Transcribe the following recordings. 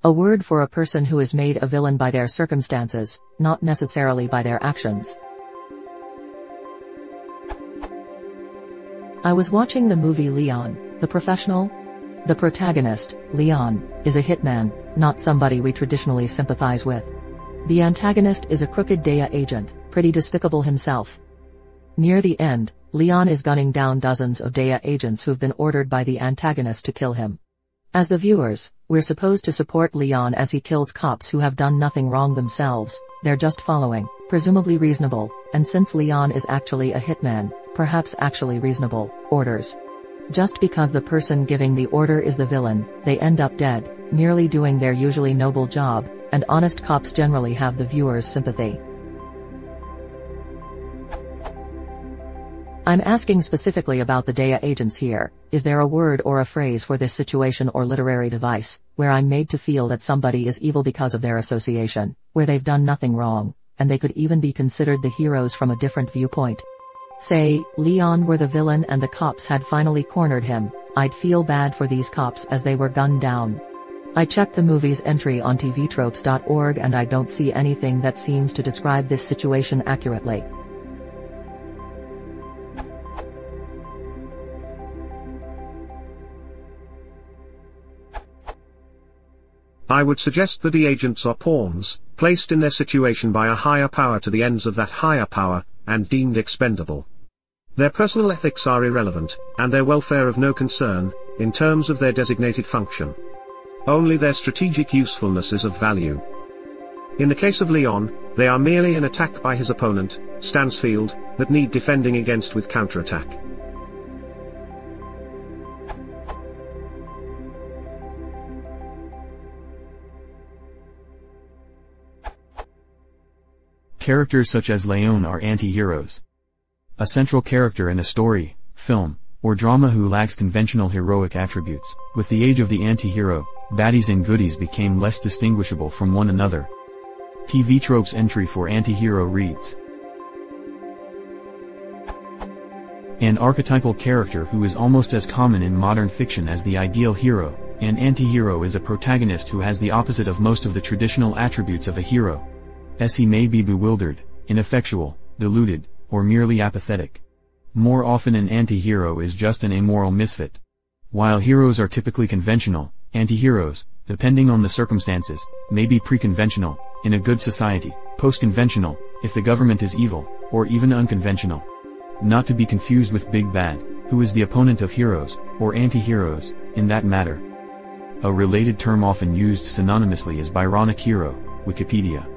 A word for a person who is made a villain by their circumstances, not necessarily by their actions. I was watching the movie Leon, the Professional. The protagonist, Leon, is a hitman, not somebody we traditionally sympathize with. The antagonist is a crooked DEA agent, pretty despicable himself. Near the end, Leon is gunning down dozens of DEA agents who've been ordered by the antagonist to kill him. As the viewers, we're supposed to support Leon as he kills cops who have done nothing wrong themselves, they're just following, presumably reasonable, and since Leon is actually a hitman, perhaps actually reasonable, orders. Just because the person giving the order is the villain, they end up dead, merely doing their usually noble job, and honest cops generally have the viewer's sympathy. I'm asking specifically about the DEA agents here. Is there a word or a phrase for this situation or literary device, where I'm made to feel that somebody is evil because of their association, where they've done nothing wrong, and they could even be considered the heroes from a different viewpoint? Say, Leon were the villain and the cops had finally cornered him, I'd feel bad for these cops as they were gunned down. I checked the movie's entry on tvtropes.org and I don't see anything that seems to describe this situation accurately. I would suggest that the agents are pawns, placed in their situation by a higher power to the ends of that higher power, and deemed expendable. Their personal ethics are irrelevant, and their welfare of no concern, in terms of their designated function. Only their strategic usefulness is of value. In the case of Leon, they are merely an attack by his opponent, Stansfield, that need defending against with counterattack. Characters such as Leon are anti-heroes. A central character in a story, film, or drama who lacks conventional heroic attributes. With the age of the anti-hero, baddies and goodies became less distinguishable from one another. TV Tropes entry for anti-hero reads: an archetypal character who is almost as common in modern fiction as the ideal hero. An anti-hero is a protagonist who has the opposite of most of the traditional attributes of a hero. He may be bewildered, ineffectual, deluded, or merely apathetic. More often an anti-hero is just an amoral misfit. While heroes are typically conventional, anti-heroes, depending on the circumstances, may be pre-conventional, in a good society, post-conventional, if the government is evil, or even unconventional. Not to be confused with Big Bad, who is the opponent of heroes, or anti-heroes, in that matter. A related term often used synonymously is Byronic hero, Wikipedia.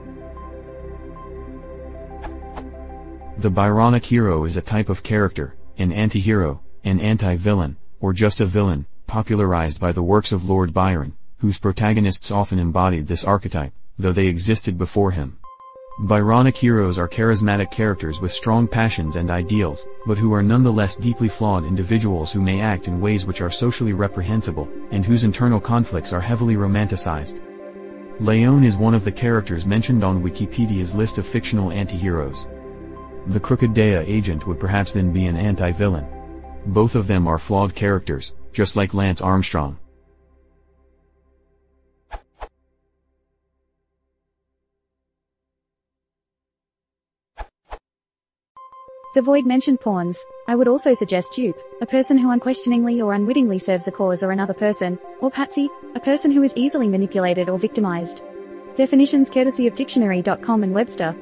The Byronic hero is a type of character, an anti-hero, an anti-villain, or just a villain, popularized by the works of Lord Byron, whose protagonists often embodied this archetype, though they existed before him. Byronic heroes are charismatic characters with strong passions and ideals, but who are nonetheless deeply flawed individuals who may act in ways which are socially reprehensible, and whose internal conflicts are heavily romanticized. Leon is one of the characters mentioned on Wikipedia's list of fictional anti-heroes. The crooked DEA agent would perhaps then be an anti-villain. Both of them are flawed characters, just like Lance Armstrong. To avoid mentioned pawns, I would also suggest dupe, a person who unquestioningly or unwittingly serves a cause or another person, or patsy, a person who is easily manipulated or victimized. Definitions courtesy of dictionary.com and Webster.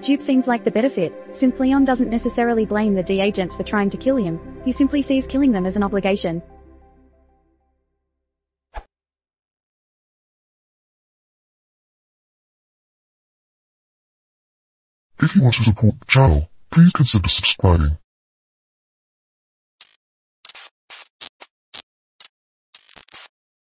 Dupe seems like the better fit, since Leon doesn't necessarily blame the DEA agents for trying to kill him, he simply sees killing them as an obligation. If you want to support the channel, please consider subscribing.